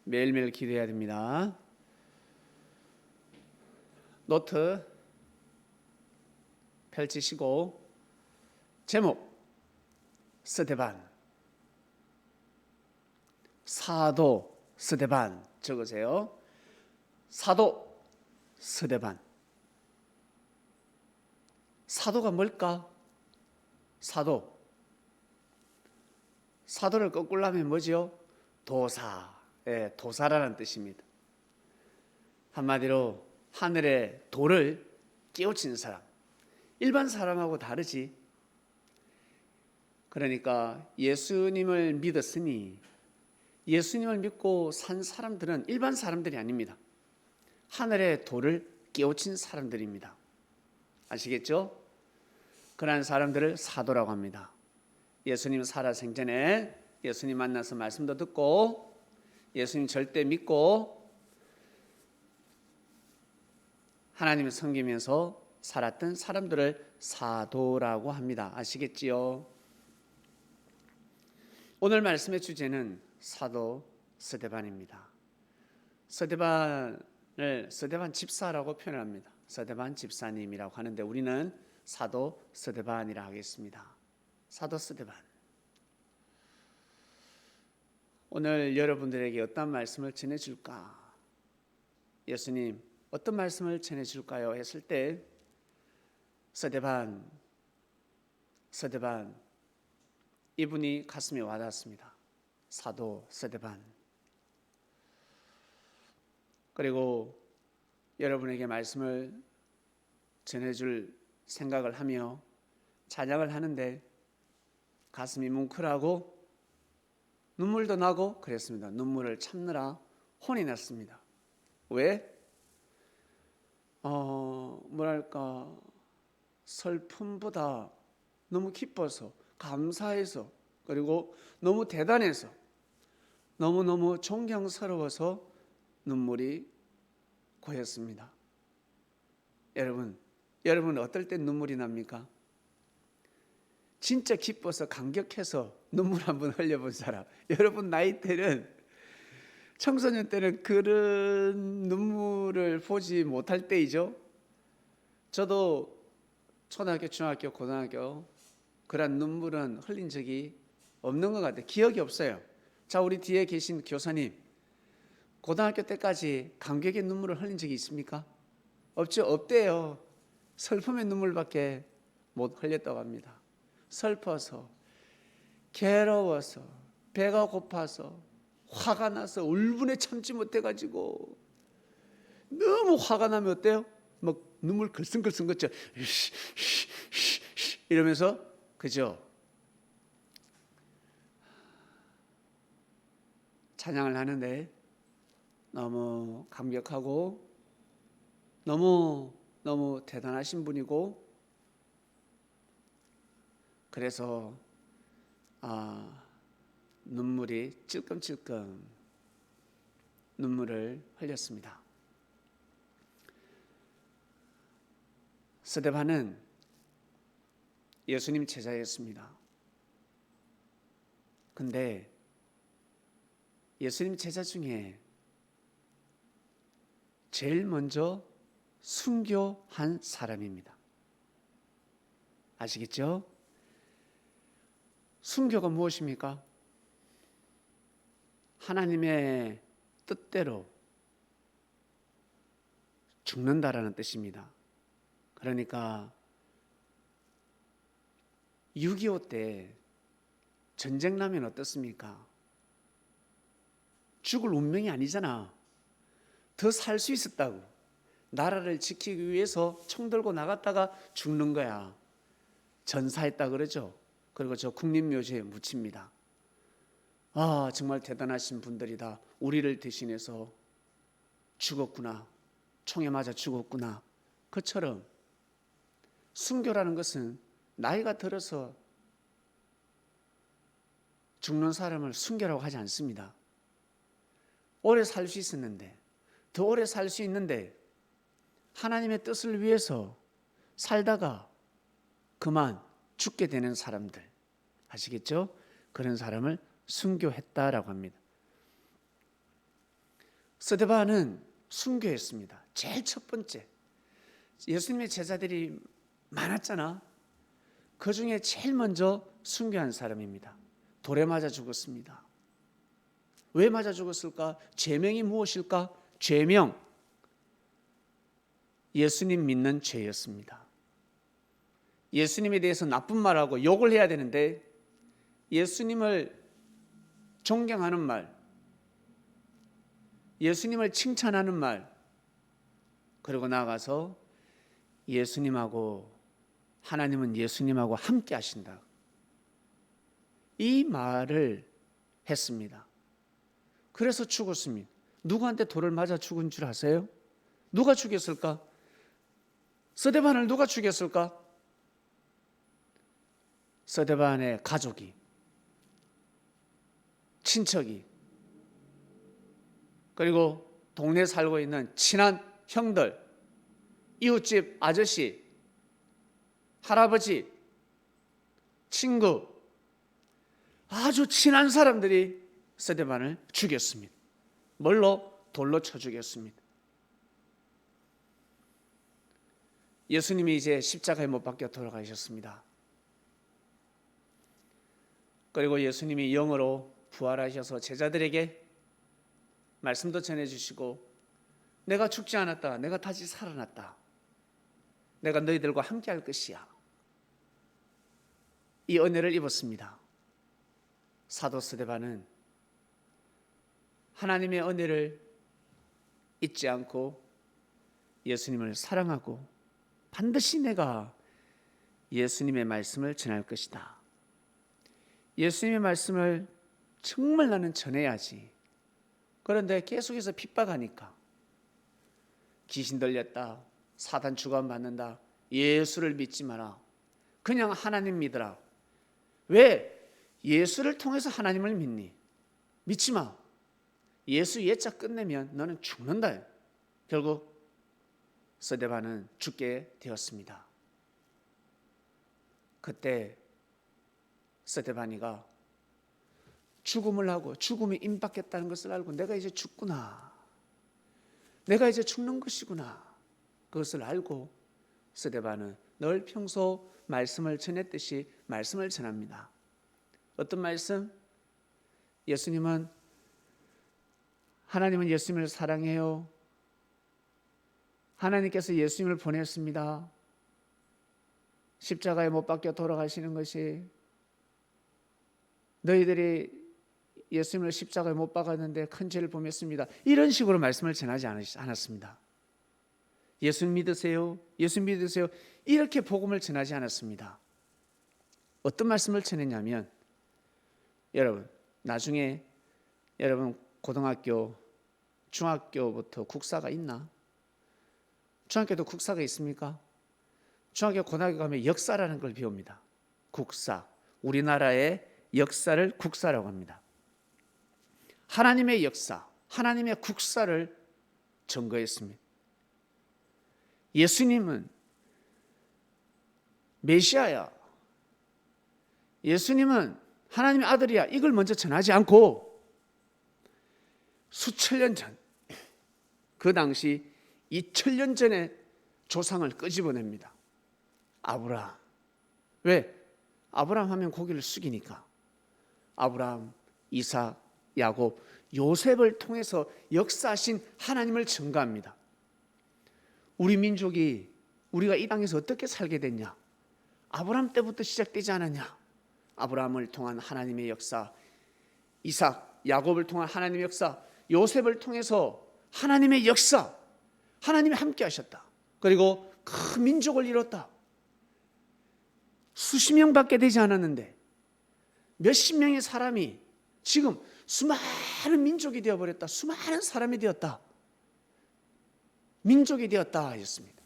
매일매일 기도해야 됩니다. 노트 펼치시고 제목 스데반, 사도 스데반 적으세요. 사도 스데반. 사도가 뭘까? 사도를 거꾸로 하면 뭐죠? 도사. 도사라는 뜻입니다. 한마디로 하늘의 도를 깨우치는 사람. 일반 사람하고 다르지. 그러니까 예수님을 믿었으니 예수님을 믿고 산 사람들은 일반 사람들이 아닙니다. 하늘의 도를 깨우친 사람들입니다. 아시겠죠? 그러한 사람들을 사도라고 합니다. 예수님 살아생전에 예수님 만나서 말씀도 듣고 예수님 절대 믿고 하나님을 섬기면서 살았던 사람들을 사도라고 합니다. 아시겠지요? 오늘 말씀의 주제는 사도 스데반입니다. 스데반 집사라고 표현합니다. 스데반 집사님이라고 하는데 우리는 사도 스데반이라 하겠습니다. 사도 스데반. 오늘 여러분들에게 어떤 말씀을 전해줄까? 예수님 어떤 말씀을 전해줄까요? 했을 때 스데반 이분이 가슴에 와닿았습니다. 사도 스데반. 그리고 여러분에게 말씀을 전해줄 생각을 하며 찬양을 하는데 가슴이 뭉클하고 눈물도 나고 그랬습니다. 눈물을 참느라 혼이 났습니다. 왜? 뭐랄까 슬픔보다 너무 기뻐서 감사해서 그리고 너무 대단해서 너무너무 존경스러워서 눈물이 고였습니다. 여러분 어떨 때 눈물이 납니까? 진짜 기뻐서 감격해서 눈물 한번 흘려본 사람. 여러분 나이 때는 청소년 때는 그런 눈물을 보지 못할 때이죠. 저도 초등학교, 중학교, 고등학교 그런 눈물은 흘린 적이 없는 것 같아요. 기억이 없어요. 자, 우리 뒤에 계신 교사님, 고등학교 때까지 감격의 눈물을 흘린 적이 있습니까? 없죠. 없대요. 슬픔의 눈물밖에 못 흘렸다고 합니다. 슬퍼서, 괴로워서, 배가 고파서, 화가 나서 울분에 참지 못해가지고 너무 화가 나면 어때요? 막 눈물 글썽글썽 걷죠. 이러면서 그죠? 찬양을 하는데 너무 감격하고 너무 대단하신 분이고 그래서 눈물이 찔끔찔끔 눈물을 흘렸습니다. 스데반은 예수님 제자였습니다. 근데 예수님 제자 중에 제일 먼저 순교한 사람입니다. 아시겠죠? 순교가 무엇입니까? 하나님의 뜻대로 죽는다라는 뜻입니다. 그러니까 6.25 때 전쟁 나면 어떻습니까? 죽을 운명이 아니잖아. 더 살 수 있었다고. 나라를 지키기 위해서 총 들고 나갔다가 죽는 거야. 전사했다 그러죠. 그리고 저 국립묘지에 묻힙니다. 정말 대단하신 분들이다. 우리를 대신해서 죽었구나. 총에 맞아 죽었구나. 그처럼 순교라는 것은 나이가 들어서 죽는 사람을 순교라고 하지 않습니다. 오래 살 수 있었는데, 더 오래 살 수 있는데 하나님의 뜻을 위해서 살다가 그만 죽게 되는 사람들, 아시겠죠? 그런 사람을 순교했다라고 합니다. 스데반은 순교했습니다. 제일 첫 번째. 예수님의 제자들이 많았잖아. 그 중에 제일 먼저 순교한 사람입니다. 돌에 맞아 죽었습니다. 왜 맞아 죽었을까? 죄명이 무엇일까? 죄명, 예수님 믿는 죄였습니다. 예수님에 대해서 나쁜 말하고 욕을 해야 되는데 예수님을 존경하는 말, 예수님을 칭찬하는 말, 그리고 나아가서 예수님하고, 하나님은 예수님하고 함께 하신다, 이 말을 했습니다. 그래서 죽었습니다. 누구한테 돌을 맞아 죽은 줄 아세요? 누가 죽였을까? 스데반을 누가 죽였을까? 스데반의 가족이, 친척이, 그리고 동네에 살고 있는 친한 형들, 이웃집 아저씨, 할아버지, 친구, 아주 친한 사람들이 스데반을 죽였습니다. 뭘로? 돌로 쳐 죽였습니다. 예수님이 이제 십자가에 못 박혀 돌아가셨습니다. 그리고 예수님이 영으로 부활하셔서 제자들에게 말씀도 전해주시고, 내가 죽지 않았다, 내가 다시 살아났다, 내가 너희들과 함께 할 것이야, 이 은혜를 입었습니다. 사도 스데반은 하나님의 은혜를 잊지 않고 예수님을 사랑하고 반드시 내가 예수님의 말씀을 전할 것이다, 예수님의 말씀을 정말 나는 전해야지. 그런데 계속해서 핍박하니까 귀신 들렸다, 사단 주관받는다, 예수를 믿지 마라, 그냥 하나님 믿으라. 왜? 예수를 통해서 하나님을 믿니? 믿지 마. 예수 예자 끝내면 너는 죽는다. 결국 스데반은 죽게 되었습니다. 그때 스데반이가 죽음을 하고 죽음이 임박했다는 것을 알고 내가 이제 죽구나, 내가 이제 죽는 것이구나, 그것을 알고 스데반은 늘 평소 말씀을 전했듯이 말씀을 전합니다. 어떤 말씀? 하나님은 예수님을 사랑해요. 하나님께서 예수님을 보냈습니다. 십자가에 못 박혀 돌아가시는 것이, 너희들이 예수님을 십자가에 못 박았는데 큰 죄를 범했습니다, 이런 식으로 말씀을 전하지 않았습니다. 예수 믿으세요, 예수 믿으세요, 이렇게 복음을 전하지 않았습니다. 어떤 말씀을 전했냐면, 여러분 나중에 여러분 고등학교, 중학교부터 국사가 있나? 중학교도 국사가 있습니까? 중학교, 고등학교 가면 역사라는 걸 배웁니다. 국사, 우리나라의 역사를 국사라고 합니다. 하나님의 역사, 하나님의 국사를 증거했습니다. 예수님은 메시아야, 예수님은 하나님의 아들이야, 이걸 먼저 전하지 않고 수천 년 전, 그 당시 2000년 전에 조상을 끄집어냅니다. 아브라함. 왜? 아브라함 하면 고개를 숙이니까. 아브라함, 이삭, 야곱, 요셉을 통해서 역사하신 하나님을 증거합니다. 우리 민족이, 우리가 이 땅에서 어떻게 살게 됐냐? 아브라함 때부터 시작되지 않았냐? 아브라함을 통한 하나님의 역사, 이삭, 야곱을 통한 하나님의 역사, 요셉을 통해서 하나님의 역사, 하나님이 함께 하셨다. 그리고 큰 민족을 이뤘다. 수십 명밖에 되지 않았는데 몇십 명의 사람이 지금 수많은 민족이 되어버렸다. 수많은 사람이 되었다. 민족이 되었다 하였습니다.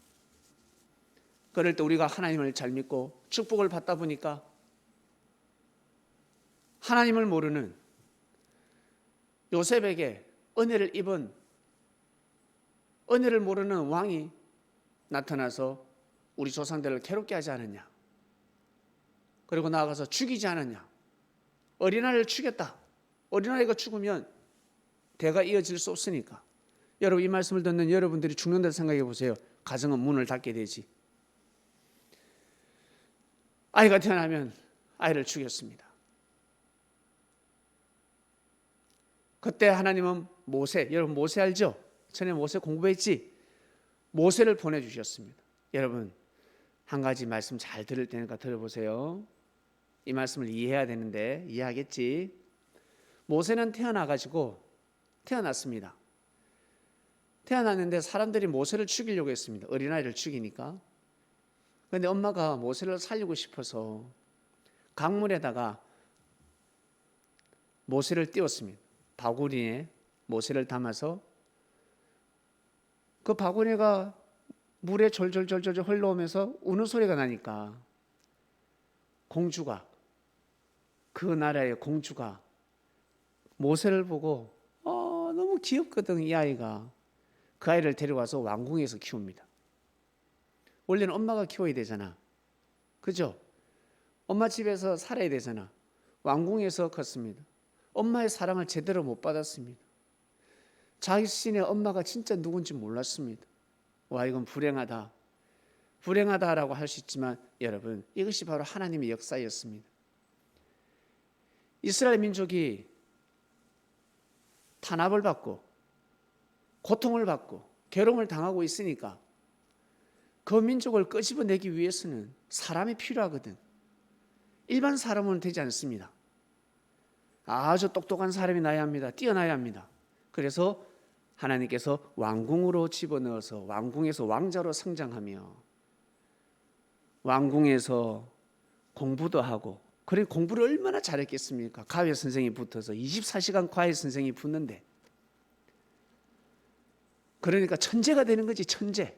그럴 때 우리가 하나님을 잘 믿고 축복을 받다 보니까 하나님을 모르는 요셉에게 은혜를 입은, 은혜를 모르는 왕이 나타나서 우리 조상들을 괴롭게 하지 않았냐? 그리고 나아가서 죽이지 않았냐? 어린아이를 죽였다. 어린아이가 죽으면 대가 이어질 수 없으니까 여러분 이 말씀을 듣는 여러분들이 죽는다 생각해 보세요. 가정은 문을 닫게 되지. 아이가 태어나면 아이를 죽였습니다. 그때 하나님은 모세, 여러분 모세 알죠? 전에 모세 공부했지? 모세를 보내주셨습니다. 여러분 한 가지 말씀 잘 들을 테니까 들어보세요. 이 말씀을 이해해야 되는데 이해하겠지? 모세는 태어났습니다. 태어났는데 사람들이 모세를 죽이려고 했습니다. 어린아이를 죽이니까. 그런데 엄마가 모세를 살리고 싶어서 강물에다가 모세를 띄웠습니다. 바구니에 모세를 담아서 그 바구니가 물에 졸졸졸졸 흘러오면서 우는 소리가 나니까 공주가, 그 나라의 공주가 모세를 보고 너무 귀엽거든 이 아이가. 그 아이를 데려와서 왕궁에서 키웁니다. 원래는 엄마가 키워야 되잖아. 그죠? 엄마 집에서 살아야 되잖아. 왕궁에서 컸습니다. 엄마의 사랑을 제대로 못 받았습니다. 자신의 엄마가 진짜 누군지 몰랐습니다. 와, 이건 불행하다. 불행하다라고 할 수 있지만 여러분, 이것이 바로 하나님의 역사였습니다. 이스라엘 민족이 탄압을 받고 고통을 받고 괴로움을 당하고 있으니까 그 민족을 끄집어내기 위해서는 사람이 필요하거든. 일반 사람은 되지 않습니다. 아주 똑똑한 사람이 나야 합니다. 뛰어나야 합니다. 그래서 하나님께서 왕궁으로 집어넣어서 왕궁에서 왕자로 성장하며 왕궁에서 공부도 하고, 그래 공부를 얼마나 잘했겠습니까? 과외 선생이 붙어서 24시간 과외 선생이 붙는데, 그러니까 천재가 되는 거지. 천재.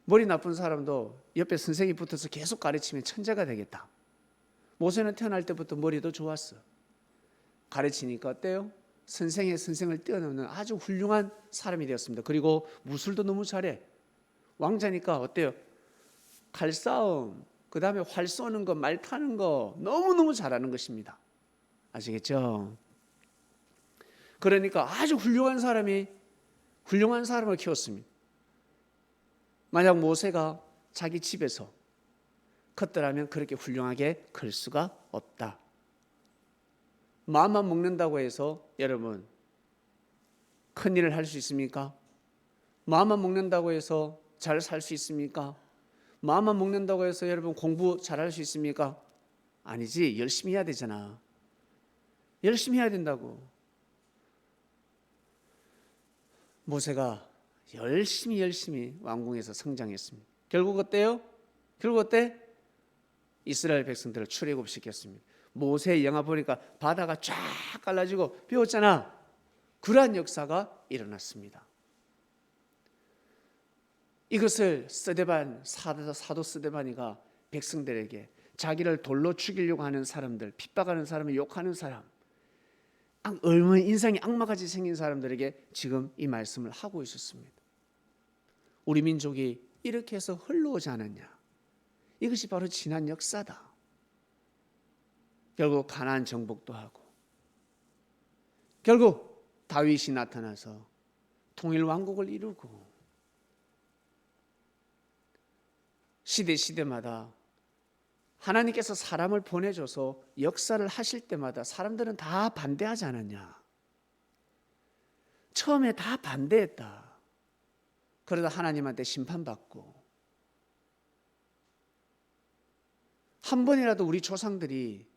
머리 나쁜 사람도 옆에 선생이 붙어서 계속 가르치면 천재가 되겠다. 모세는 태어날 때부터 머리도 좋았어. 가르치니까 어때요? 선생의 선생을 뛰어넘는 아주 훌륭한 사람이 되었습니다. 그리고 무술도 너무 잘해. 왕자니까 어때요? 칼싸움, 그 다음에 활 쏘는 거, 말 타는 거 너무너무 잘하는 것입니다. 아시겠죠? 그러니까 아주 훌륭한 사람을 키웠습니다. 만약 모세가 자기 집에서 컸더라면 그렇게 훌륭하게 클 수가 없다. 마음만 먹는다고 해서 여러분 큰 일을 할 수 있습니까? 마음만 먹는다고 해서 잘 살 수 있습니까? 마음만 먹는다고 해서 여러분 공부 잘할 수 있습니까? 아니지. 열심히 해야 되잖아. 열심히 해야 된다고. 모세가 열심히 왕궁에서 성장했습니다. 결국 어때요? 결국 어때? 이스라엘 백성들을 출애굽시켰습니다. 모세의 영화 보니까 바다가 쫙 갈라지고 비었잖아. 그러한 역사가 일어났습니다. 이것을 사도 스데반이가 백성들에게, 자기를 돌로 죽이려고 하는 사람들, 핍박하는 사람을 욕하는 사람, 얼마나 인상이 악마같이 생긴 사람들에게 지금 이 말씀을 하고 있었습니다. 우리 민족이 이렇게 해서 흘러오지 않았냐. 이것이 바로 지난 역사다. 결국 가나안 정복도 하고, 결국 다윗이 나타나서 통일 왕국을 이루고, 시대마다 하나님께서 사람을 보내줘서 역사를 하실 때마다 사람들은 다 반대하지 않았냐. 처음에 다 반대했다. 그러다 하나님한테 심판받고, 한 번이라도 우리 조상들이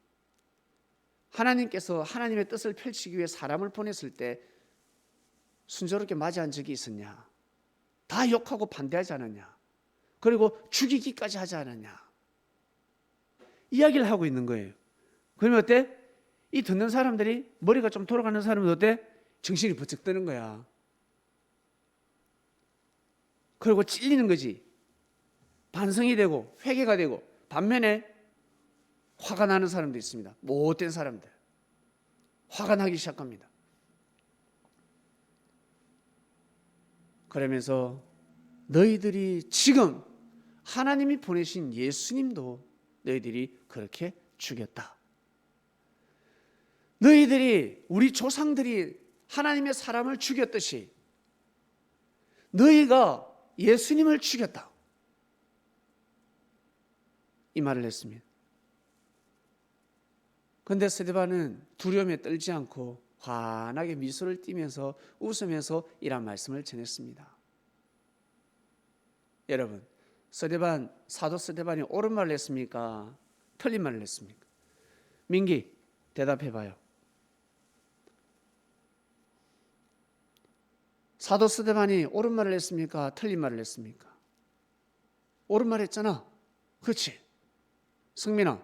하나님께서 하나님의 뜻을 펼치기 위해 사람을 보냈을 때 순조롭게 맞이한 적이 있었냐? 다 욕하고 반대하지 않았냐? 그리고 죽이기까지 하지 않았냐? 이야기를 하고 있는 거예요. 그러면 어때? 이 듣는 사람들이, 머리가 좀 돌아가는 사람은 어때? 정신이 번쩍 드는 거야. 그리고 찔리는 거지. 반성이 되고 회개가 되고, 반면에 화가 나는 사람도 있습니다. 못된 사람들. 화가 나기 시작합니다. 그러면서 너희들이 지금 하나님이 보내신 예수님도 너희들이 그렇게 죽였다. 너희들이, 우리 조상들이 하나님의 사람을 죽였듯이 너희가 예수님을 죽였다, 이 말을 했습니다. 그런데 스데반은 두려움에 떨지 않고 환하게 미소를 띠면서 웃으면서 이런 말씀을 전했습니다. 여러분, 사도 스데반이 옳은 말을 했습니까? 틀린 말을 했습니까? 민기, 대답해 봐요. 사도 스데반이 옳은 말을 했습니까? 틀린 말을 했습니까? 옳은 말 했잖아. 그렇지? 승민아,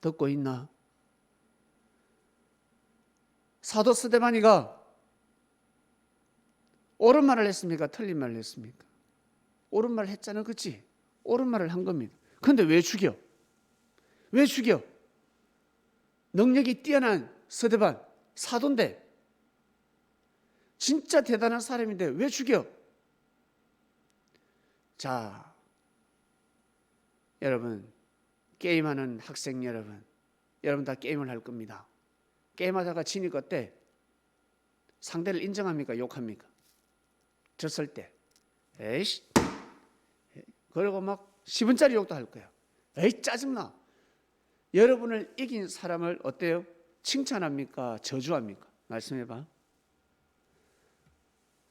듣고 있나? 사도 스데반이가 옳은 말을 했습니까? 틀린 말을 했습니까? 옳은 말을 했잖아. 그렇지? 옳은 말을 한 겁니다. 그런데 왜 죽여? 왜 죽여? 능력이 뛰어난 스데반, 사도인데, 진짜 대단한 사람인데 왜 죽여? 자, 여러분, 게임하는 학생 여러분 다 게임을 할 겁니다. 게임하다가 지니까 어때? 상대를 인정합니까? 욕합니까? 졌을 때 에이씨, 그리고 막 10원짜리 욕도 할 거야. 에이, 짜증나. 여러분을 이긴 사람을 어때요? 칭찬합니까? 저주합니까? 말씀해봐.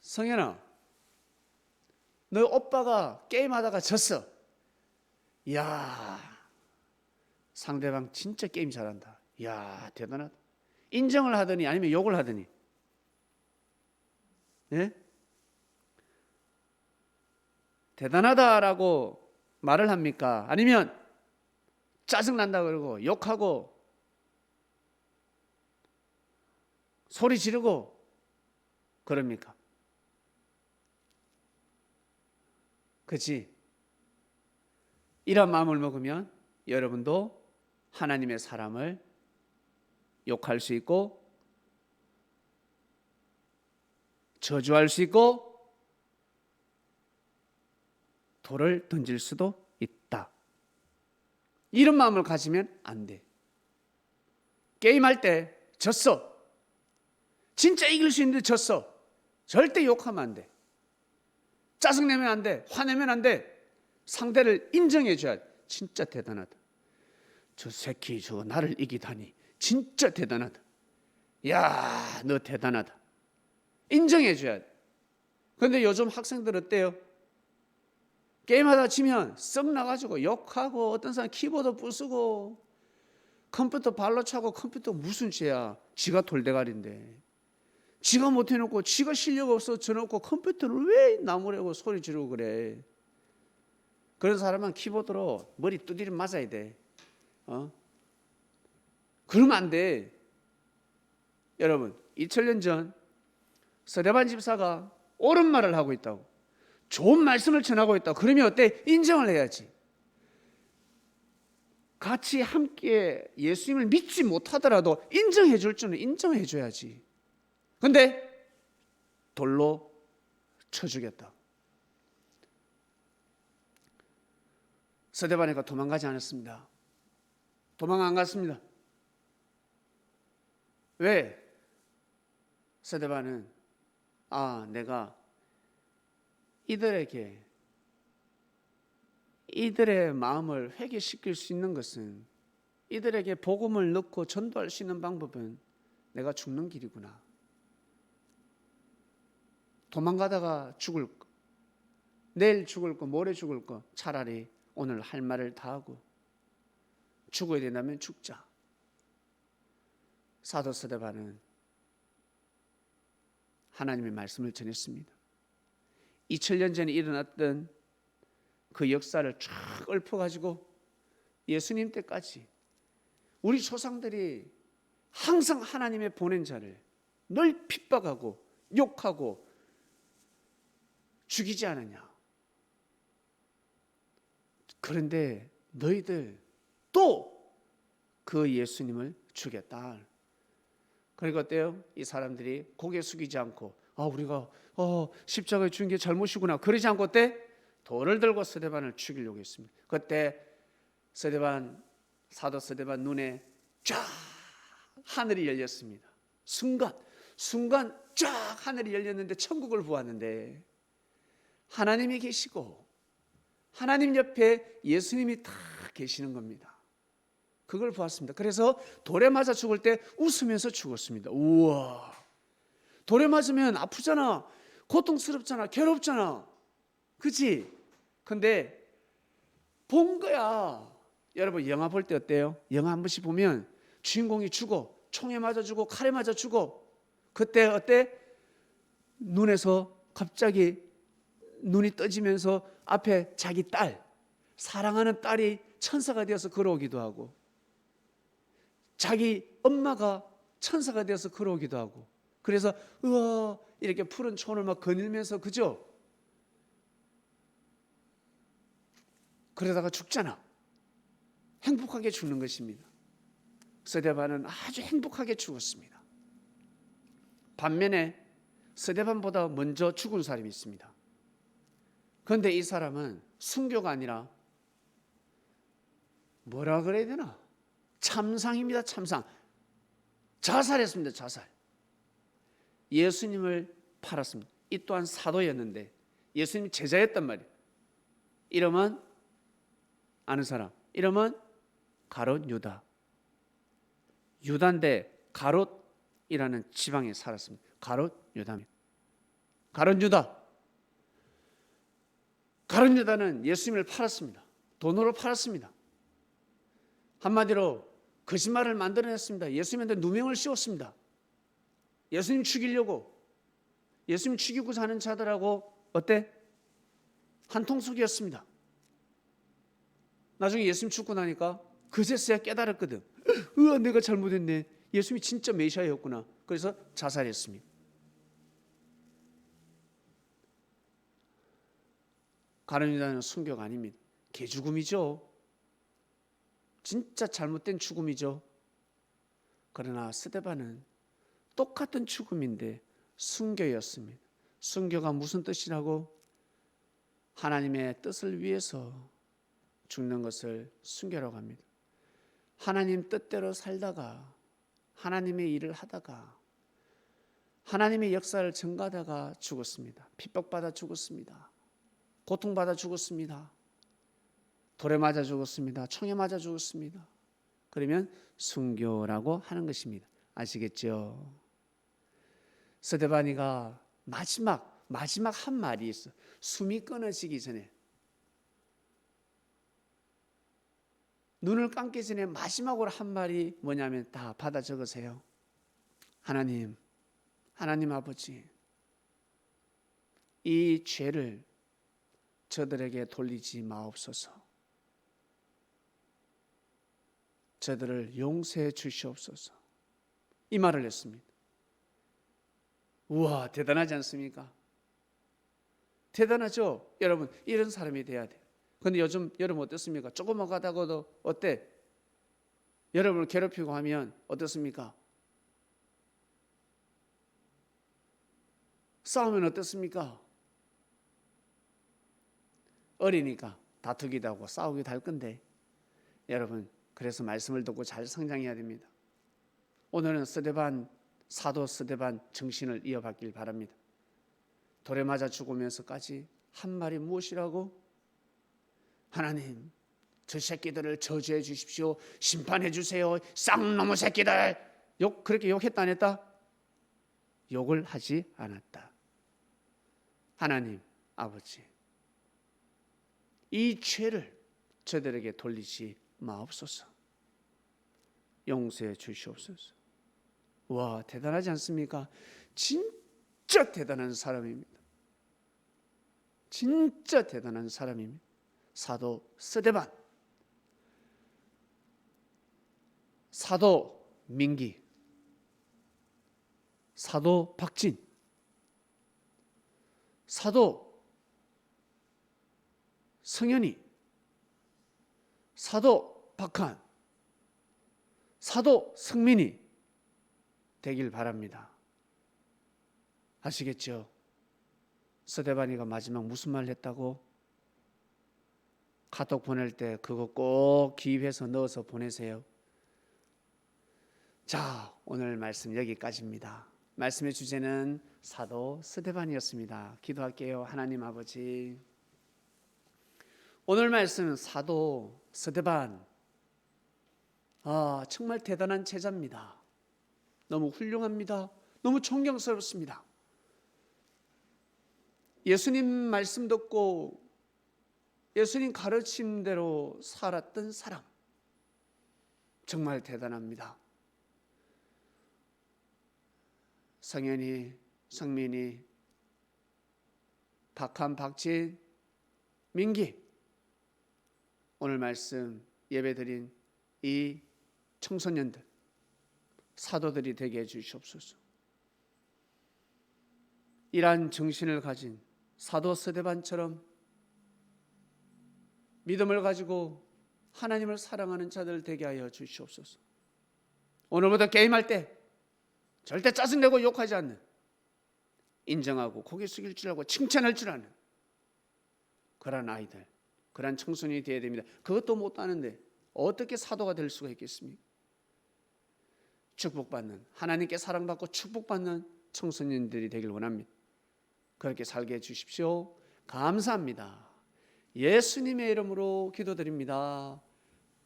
성현아, 너 오빠가 게임하다가 졌어. 이야, 상대방 진짜 게임 잘한다. 이야, 대단하다. 인정을 하더니 아니면 욕을 하더니, 예? 대단하다라고 말을 합니까? 아니면 짜증난다 그러고 욕하고 소리 지르고 그럽니까? 그렇지? 이런 마음을 먹으면 여러분도 하나님의 사람을 욕할 수 있고 저주할 수 있고 돌을 던질 수도 있다. 이런 마음을 가지면 안 돼. 게임할 때 졌어. 진짜 이길 수 있는데 졌어. 절대 욕하면 안 돼. 짜증내면 안 돼. 화내면 안 돼. 상대를 인정해 줘야 돼. 진짜 대단하다. 저 새끼 저거 나를 이기다니 진짜 대단하다. 야, 너 대단하다. 인정해 줘야 돼. 그런데 요즘 학생들 어때요? 게임하다 지면 썩 나가지고 욕하고 어떤 사람 키보드 부수고 컴퓨터 발로 차고 컴퓨터 무슨 죄야. 지가 돌대가리인데. 지가 못해놓고 지가 실력 없어 져놓고 컴퓨터를 왜 나무라고 소리 지르고 그래. 그런 사람은 키보드로 머리 두드려 맞아야 돼. 그러면 안 돼. 여러분, 2000년 전 스데반 집사가 옳은 말을 하고 있다고, 좋은 말씀을 전하고 있다고 그러면 어때? 인정을 해야지. 같이 함께 예수님을 믿지 못하더라도 인정해 줄 줄은 인정해 줘야지. 그런데 돌로 쳐 죽였다. 스데반이가 도망가지 않았습니다. 도망 안 갔습니다. 왜? 스데반은 내가 이들의 마음을 회개시킬 수 있는 것은, 이들에게 복음을 넣고 전도할 수 있는 방법은 내가 죽는 길이구나. 도망가다가 죽을 거, 내일 죽을 거, 모레 죽을 거, 차라리 오늘 할 말을 다 하고 죽어야 된다면 죽자. 사도 스데반은 하나님의 말씀을 전했습니다. 2000년 전에 일어났던 그 역사를 쫙 읊어가지고 예수님 때까지 우리 조상들이 항상 하나님의 보낸 자를 늘 핍박하고 욕하고 죽이지 않았냐. 그런데 너희들 또 그 예수님을 죽였다. 그리고 어때요? 이 사람들이 고개 숙이지 않고 우리가 십자가에 죽인 게 잘못이구나 그러지 않고 어때? 돌을 들고 스데반을 죽이려고 했습니다. 그때 사도 스데반 눈에 쫙 하늘이 열렸습니다. 순간 순간 쫙 하늘이 열렸는데 천국을 보았는데 하나님이 계시고 하나님 옆에 예수님이 다 계시는 겁니다. 그걸 보았습니다. 그래서 돌에 맞아 죽을 때 웃으면서 죽었습니다. 우와, 돌에 맞으면 아프잖아, 고통스럽잖아, 괴롭잖아, 그치? 근데 본 거야. 여러분 영화 볼 때 어때요? 영화 한 번씩 보면 주인공이 죽어, 총에 맞아 죽어, 칼에 맞아 죽어. 그때 어때? 눈에서 갑자기 눈이 떠지면서 앞에 자기 딸, 사랑하는 딸이 천사가 되어서 걸어오기도 하고, 자기 엄마가 천사가 되어서 걸어오기도 하고, 그래서 우와 이렇게 푸른 촌을 막 거닐면서, 그죠? 그러다가 죽잖아. 행복하게 죽는 것입니다. 스데반은 아주 행복하게 죽었습니다. 반면에 스데반보다 먼저 죽은 사람이 있습니다. 그런데 이 사람은 순교가 아니라 뭐라 그래야 되나? 참상입니다. 참상. 자살했습니다. 자살. 예수님을 팔았습니다. 이 또한 사도였는데 예수님 제자였단 말이에요. 이름은 아는 사람. 이름은 가롯 유다. 유다인데 가롯이라는 지방에 살았습니다. 가롯 유다입니다. 가롯 유다. 가롯 유다는 예수님을 팔았습니다. 돈으로 팔았습니다. 한마디로 거짓말을 만들어냈습니다. 예수님한테 누명을 씌웠습니다. 예수님 죽이려고. 예수님 죽이고 사는 자들하고 어때? 한통속이었습니다. 나중에 예수님 죽고 나니까 그제서야 깨달았거든. 으아, 내가 잘못했네. 예수님이 진짜 메시아였구나. 그래서 자살했습니다. 가룟 유다는 순교가 아닙니다. 개죽음이죠. 진짜 잘못된 죽음이죠. 그러나 스데반은 똑같은 죽음인데 순교였습니다. 순교가 무슨 뜻이라고? 하나님의 뜻을 위해서 죽는 것을 순교라고 합니다. 하나님 뜻대로 살다가 하나님의 일을 하다가 하나님의 역사를 전가하다가 죽었습니다. 핍박받아 죽었습니다. 고통받아 죽었습니다. 돌에 맞아 죽었습니다. 총에 맞아 죽었습니다. 그러면 순교라고 하는 것입니다. 아시겠죠? 스데반이가 마지막 한 말이 있어. 숨이 끊어지기 전에, 눈을 감기 전에 마지막으로 한 말이 뭐냐면 다 받아 적으세요. 하나님 아버지, 이 죄를 저들에게 돌리지 마옵소서. 저들을 용서해 주시옵소서. 이 말을 했습니다. 우와, 대단하지 않습니까? 대단하죠? 여러분, 이런 사람이 돼야 돼요. 근데 요즘 여러분 어떻습니까? 조금만 가다가도 어때? 여러분을 괴롭히고 하면 어떻습니까? 싸우면 어떻습니까? 어리니까 다투기도 하고 싸우기도 할 건데, 여러분 그래서 말씀을 듣고 잘 성장해야 됩니다. 오늘은 사도 스데반 정신을 이어받길 바랍니다. 돌에 맞아 죽으면서까지 한 말이 무엇이라고? 하나님, 저 새끼들을 저주해 주십시오. 심판해 주세요. 쌍놈의 새끼들. 그렇게 욕했다 안 했다? 욕을 하지 않았다. 하나님 아버지, 이 죄를 저들에게 돌리지 마옵소서. 용서해 주시옵소서. 와, 대단하지 않습니까? 진짜 대단한 사람입니다. 진짜 대단한 사람입니다. 사도 스데반, 사도 민기, 사도 박진, 사도 성현이, 사도 박한, 사도 성민이 되길 바랍니다. 아시겠죠? 스데반이가 마지막 무슨 말 했다고? 카톡 보낼 때 그거 꼭 기입해서 넣어서 보내세요. 자, 오늘 말씀 여기까지입니다. 말씀의 주제는 사도 스데반이었습니다. 기도할게요. 하나님 아버지, 오늘 말씀은 사도 스데반, 정말 대단한 제자입니다. 너무 훌륭합니다. 너무 존경스럽습니다. 예수님 말씀 듣고 예수님 가르침대로 살았던 사람, 정말 대단합니다. 성현이, 성민이, 박한, 박진, 민기, 오늘 말씀 예배드린 이 청소년들, 사도들이 되게 해주시옵소서. 이러한 정신을 가진 사도 스데반처럼 믿음을 가지고 하나님을 사랑하는 자들 되게 하여 주시옵소서. 오늘부터 게임할 때 절대 짜증내고 욕하지 않는, 인정하고 고개 숙일 줄 알고 칭찬할 줄 아는 그런 아이들, 그런 청소년이 되어야 됩니다. 그것도 못하는데 어떻게 사도가 될 수가 있겠습니까? 축복받는, 하나님께 사랑받고 축복받는 청소년들이 되길 원합니다. 그렇게 살게 해주십시오. 감사합니다. 예수님의 이름으로 기도드립니다.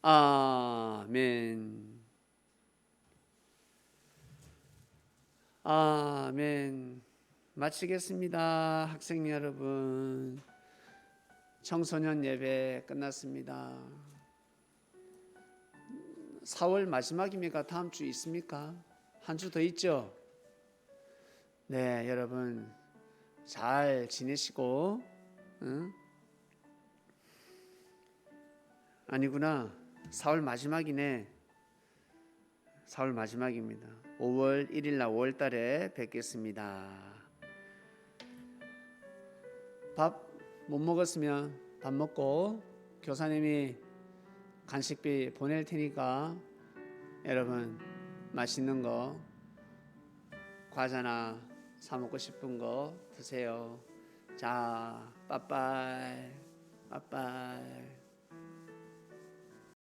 아멘. 아멘. 마치겠습니다. 학생 여러분, 청소년 예배 끝났습니다. 4월 마지막입니까? 다음 주 있습니까? 한 주 더 있죠? 네, 여러분 잘 지내시고, 아니구나, 4월 마지막이네. 4월 마지막입니다. 5월 1일 날 5월 달에 뵙겠습니다. 밥 못 먹었으면 밥 먹고 교사님이 간식비 보낼 테니까 여러분 맛있는 거, 과자나 사 먹고 싶은 거 드세요. 자, 빠빠이. 빠빠이.